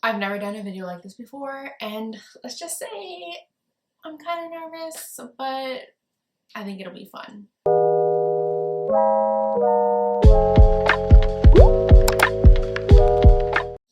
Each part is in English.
I've never done a video like this before, and let's just say I'm kind of nervous, but I think it'll be fun.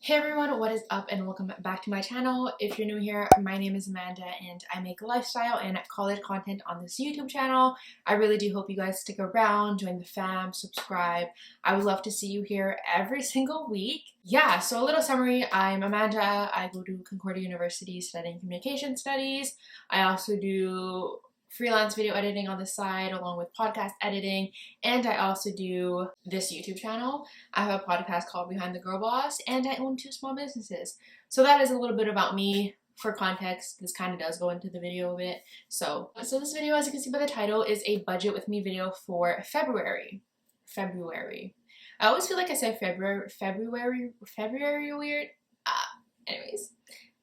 Hey everyone, what is up and welcome back to my channel. If you're new here, my name is Amanda and I make lifestyle and college content on this YouTube channel. I really do hope you guys stick around, join the fam, subscribe. I would love to see you here every single week. Yeah, so a little summary. I'm Amanda. I go to Concordia University studying communication studies. I also do freelance video editing on the side along with podcast editing, and I also do this YouTube channel. I have a podcast called Behind the Girl Boss, and I own 2 small businesses. So that is a little bit about me. For context, this kind of does go into the video a bit. So this video, as you can see by the title, is a budget with me video for February. I always feel like I say February weird. Anyways,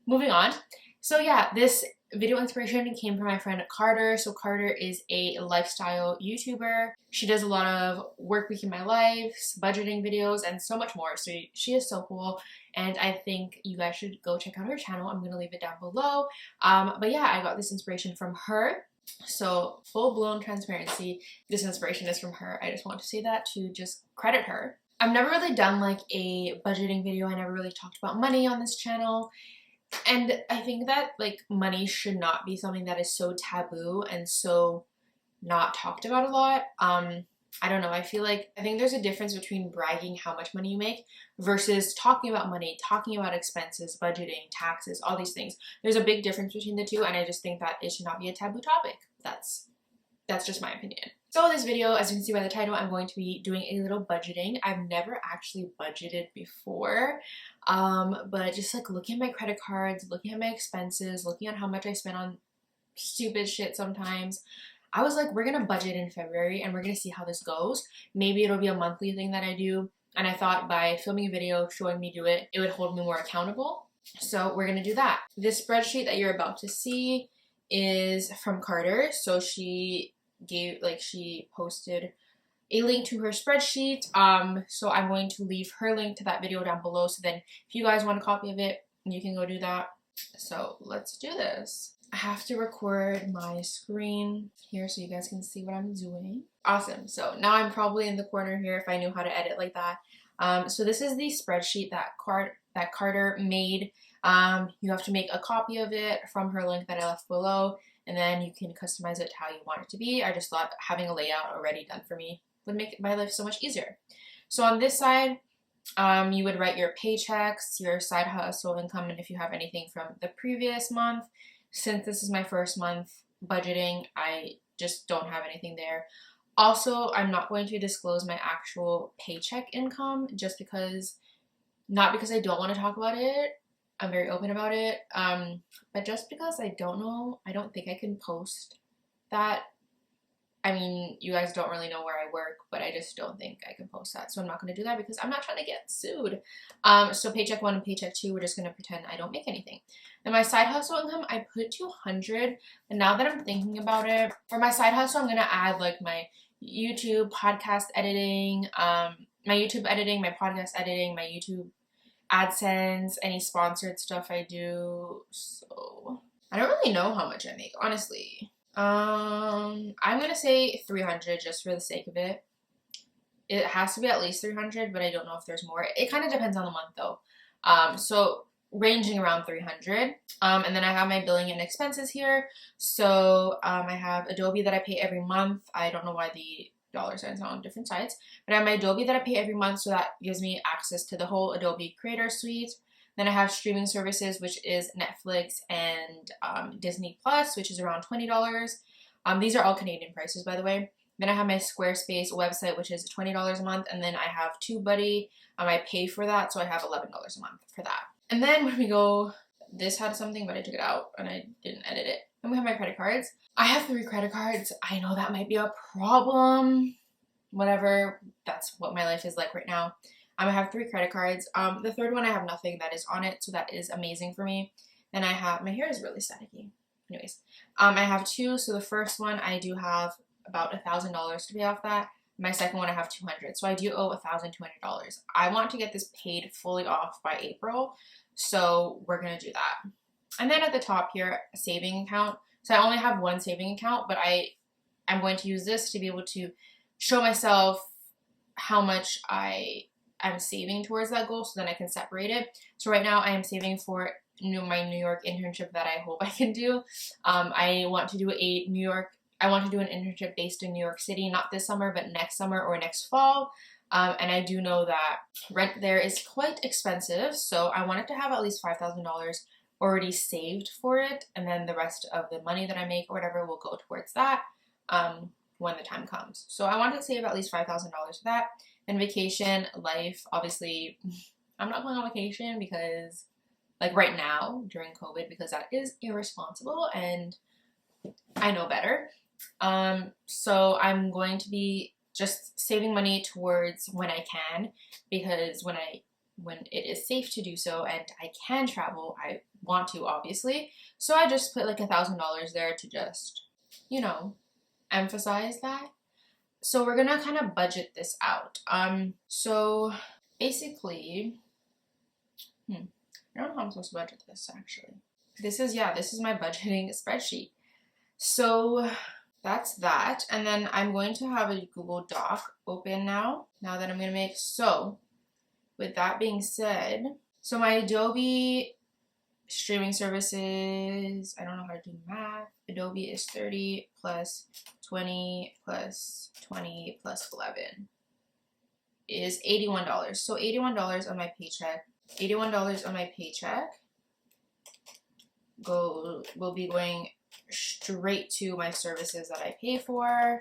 moving on. So yeah, this video inspiration came from my friend Carter. So Carter is a lifestyle YouTuber. She does a lot of work week in my life, budgeting videos, and so much more. So she is so cool, and I think you guys should go check out her channel. I'm gonna leave it down below. But yeah, I got this inspiration from her. So full-blown transparency, this inspiration is from her. I just want to say that to just credit her. I've never really done like a budgeting video. I never really talked about money on this channel. And I think that like money should not be something that is so taboo and so not talked about a lot. I don't know, I think there's a difference between bragging how much money you make versus talking about money, talking about expenses, budgeting, taxes, all these things. There's a big difference between the two, and I just think that it should not be a taboo topic. That's just my opinion. So this video, as you can see by the title, I'm going to be doing a little budgeting. I've never actually budgeted before, but just like looking at my credit cards, looking at my expenses, looking at how much I spend on stupid shit sometimes, I was like, we're gonna budget in February and we're gonna see how this goes. Maybe it'll be a monthly thing that I do. And I thought by filming a video, showing me do it, it would hold me more accountable. So we're gonna do that. This spreadsheet that you're about to see is from Carter. So she posted a link to her spreadsheet. So I'm going to leave her link to that video down below. So then if you guys want a copy of it, you can go do that. So let's do this. I have to record my screen here so you guys can see what I'm doing. Awesome. So now I'm probably in the corner here if I knew how to edit like that. So this is the spreadsheet that Carter made. You have to make a copy of it from her link that I left below, and then you can customize it how you want it to be. I just thought having a layout already done for me would make my life so much easier. So on this side, you would write your paychecks, your side hustle income, and if you have anything from the previous month. Since this is my first month budgeting, I just don't have anything there. Also, I'm not going to disclose my actual paycheck income just because, not because I don't want to talk about it. I'm very open about it, but just because I don't know, I don't think I can post that. I mean, you guys don't really know where I work, but I just don't think I can post that. So I'm not going to do that because I'm not trying to get sued. So paycheck 1 and paycheck 2, we're just going to pretend I don't make anything. And my side hustle income, I put 200. And now that I'm thinking about it, for my side hustle, I'm going to add like my YouTube podcast editing, my podcast editing, my YouTube AdSense, any sponsored stuff I do. So I don't really know how much I make, honestly. I'm gonna say 300 just for the sake of it. It has to be at least 300, but I don't know if there's more. It kind of depends on the month though. So ranging around 300. And then I have my billing and expenses here. So I have Adobe that I pay every month. I don't know why the dollar signs are on different sides, but I have my Adobe that I pay every month, so that gives me access to the whole Adobe Creator Suite. Then I have streaming services, which is Netflix and Disney Plus, which is around $20. These are all Canadian prices, by the way. Then I have my Squarespace website, which is $20 a month, and then I have TubeBuddy. I pay for that, so I have $11 a month for that. And then when we go, this had something, but I took it out and I didn't edit it. Then we have my credit cards. I have 3 credit cards. I know that might be a problem. Whatever, that's what my life is like right now. I have 3 credit cards. The third one I have nothing that is on it, so that is amazing for me. Then I have, my hair is really staticky. Anyways, I have 2. So the first one I do have about $1,000 to pay off that. My second one I have $200, so I do owe $1,200. I want to get this paid fully off by April, so we're gonna do that. And then at the top here, a saving account. So I only have one saving account, but I'm going to use this to be able to show myself how much I'm saving towards that goal, so then I can separate it. So right now I am saving for my New York internship that I hope I can do. I want to do an internship based in New York City, not this summer, but next summer or next fall. And I do know that rent there is quite expensive, so I wanted to have at least $5,000 already saved for it, and then the rest of the money that I make or whatever will go towards that when the time comes. So I wanted to save at least $5,000 for that. And vacation, life, obviously, I'm not going on vacation because, like right now, during COVID, because that is irresponsible and I know better. So I'm going to be just saving money towards when I can, because when it is safe to do so and I can travel, I want to, obviously. So I just put like $1,000 there to just, you know, emphasize that. So we're gonna kind of budget this out. So basically, I don't know how I'm supposed to budget this actually. This is my budgeting spreadsheet. So that's that. And then I'm going to have a Google Doc open now that I'm gonna make. So with that being said, so my Adobe streaming services, I don't know how to do math. Adobe is 30 plus 20 plus 20 plus 11 is $81. So $81 on my paycheck. $81 on my paycheck will be going straight to my services that I pay for.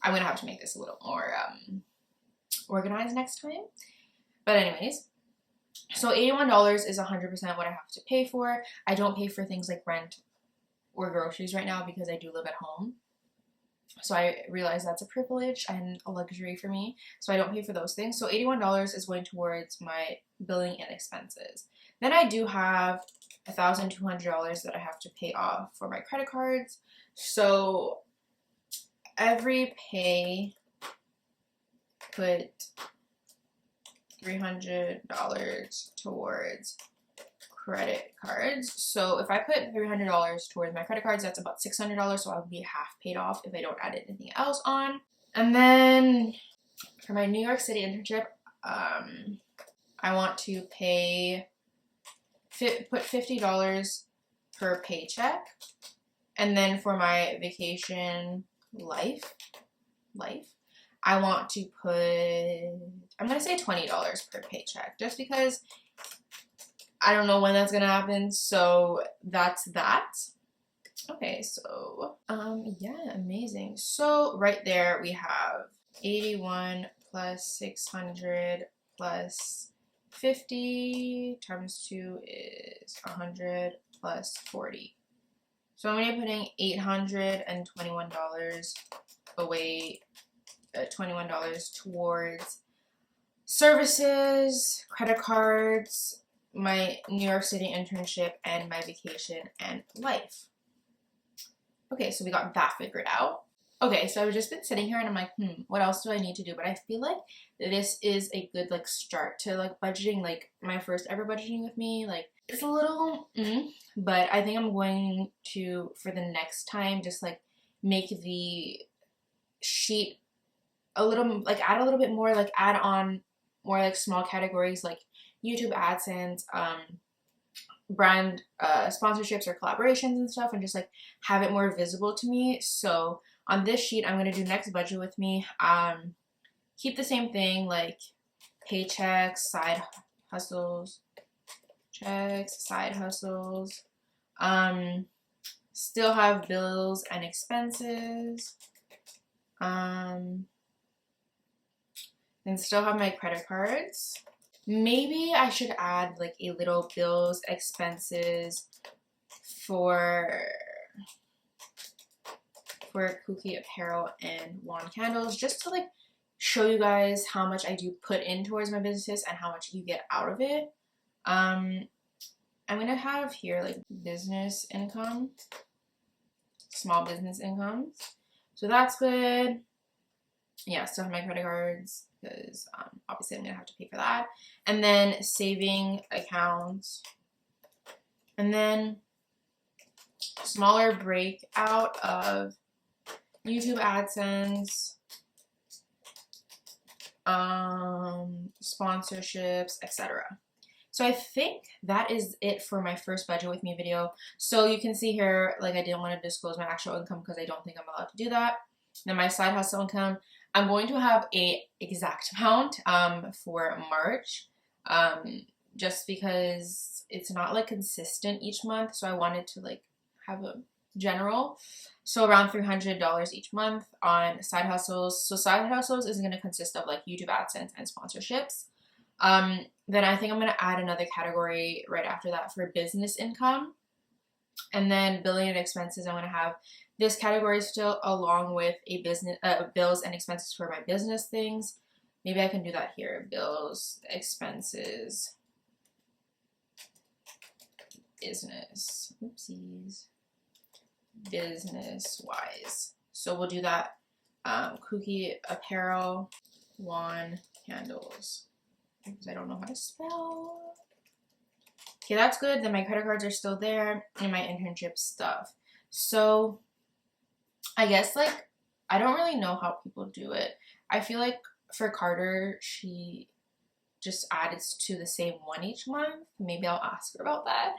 I'm gonna have to make this a little more organized next time. But anyways, so $81 is 100% what I have to pay for. I don't pay for things like rent or groceries right now because I do live at home. So I realize that's a privilege and a luxury for me. So I don't pay for those things. So $81 is going towards my billing and expenses. Then I do have $1,200 that I have to pay off for my credit cards. So every pay, put $300 towards credit cards. So if I put $300 towards my credit cards, that's about $600, so I'll be half paid off if I don't add anything else on. And then for my New York City internship, I want to put $50 per paycheck. And then for my vacation life, I want to put, I'm going to say $20 per paycheck, just because I don't know when that's going to happen. So that's that. Okay, so, yeah, amazing. So right there we have 81 plus 600 plus 50 times 2 is 100 plus 40. So I'm going to be putting $821 away, $21 towards services, credit cards, my New York City internship, and my vacation and life. Okay, so we got that figured out. Okay, so I've just been sitting here and I'm like, what else do I need to do? But I feel like this is a good like start to like budgeting, like my first ever budgeting with me. Like it's a little, but I think I'm going to, for the next time, just like make the sheet a little, like add a little bit more, like add on more like small categories like YouTube AdSense, brand sponsorships or collaborations and stuff, and just like have it more visible to me. So on this sheet, I'm going to do next budget with me. Keep the same thing, like paychecks, side hustles, checks, side hustles. Still have bills and expenses. And still have my credit cards. Maybe I should add like a little bills, expenses for Kooky Apparel and Wand Candles, just to like show you guys how much I do put in towards my businesses and how much you get out of it. I'm gonna have here like business income, small business incomes, So that's good. Yeah, still have my credit cards because obviously I'm gonna have to pay for that. And then saving accounts. And then smaller breakout of YouTube AdSense, sponsorships, etc. So I think that is it for my first budget with me video. So you can see here, like I didn't want to disclose my actual income because I don't think I'm allowed to do that. Then my side hustle income, I'm going to have a exact amount for March, just because it's not like consistent each month. So I wanted to like have a general. So around $300 each month on side hustles. So side hustles is going to consist of like YouTube AdSense and sponsorships. Then I think I'm going to add another category right after that for business income. And then billing and expenses, I'm going to have this category still along with a business bills and expenses for my business things. Maybe I can do that here. Bills, expenses, business. Oopsies. Business wise. So we'll do that. Cookie apparel, wand handles. Because I don't know how to spell. Okay, that's good. Then my credit cards are still there and my internship stuff. So I guess like I don't really know how people do it. I feel like for Carter, she just adds to the same one each month. Maybe I'll ask her about that.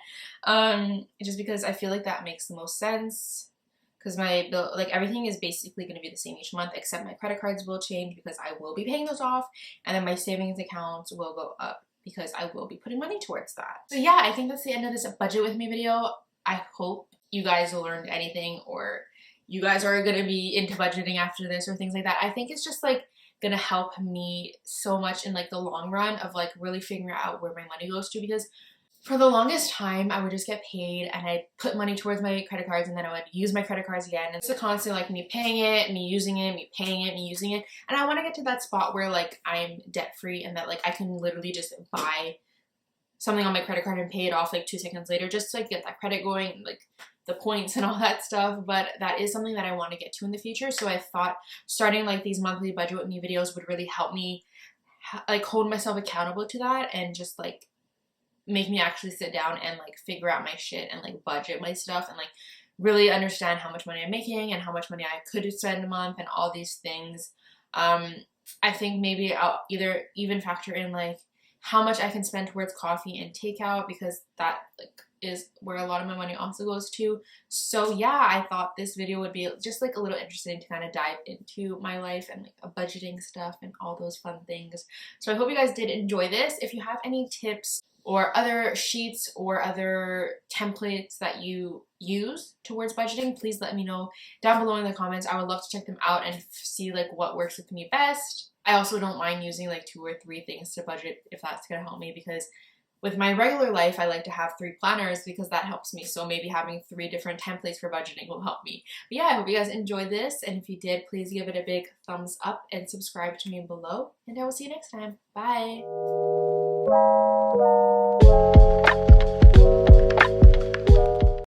Just because I feel like that makes the most sense. Because my bill, like everything is basically going to be the same each month, except my credit cards will change because I will be paying those off, and then my savings accounts will go up because I will be putting money towards that. So yeah, I think that's the end of this budget with me video. I hope you guys learned anything, or you guys are going to be into budgeting after this or things like that. I think it's just like gonna help me so much in like the long run of like really figuring out where my money goes to, because for the longest time I would just get paid and I'd put money towards my credit cards and then I would use my credit cards again. It's a constant like me paying it, me using it, me paying it, me using it. And I want to get to that spot where like I'm debt free and that like I can literally just buy something on my credit card and pay it off like 2 seconds later, just to like get that credit going and like the points and all that stuff. But that is something that I want to get to in the future. So I thought starting like these monthly budget with me videos would really help me like hold myself accountable to that and just like make me actually sit down and like figure out my shit and like budget my stuff and like really understand how much money I'm making and how much money I could spend a month and all these things. I think maybe I'll either even factor in like how much I can spend towards coffee and takeout, because that like is where a lot of my money also goes to. So yeah, I thought this video would be just like a little interesting to kind of dive into my life and like budgeting stuff and all those fun things. So I hope you guys did enjoy this. If you have any tips or other sheets or other templates that you use towards budgeting, please let me know down below in the comments. I would love to check them out and see like what works with me best. I also don't mind using like 2 or 3 things to budget if that's gonna help me, because with my regular life, I like to have 3 planners because that helps me. So maybe having 3 different templates for budgeting will help me. But yeah, I hope you guys enjoyed this. And if you did, please give it a big thumbs up and subscribe to me below. And I will see you next time. Bye.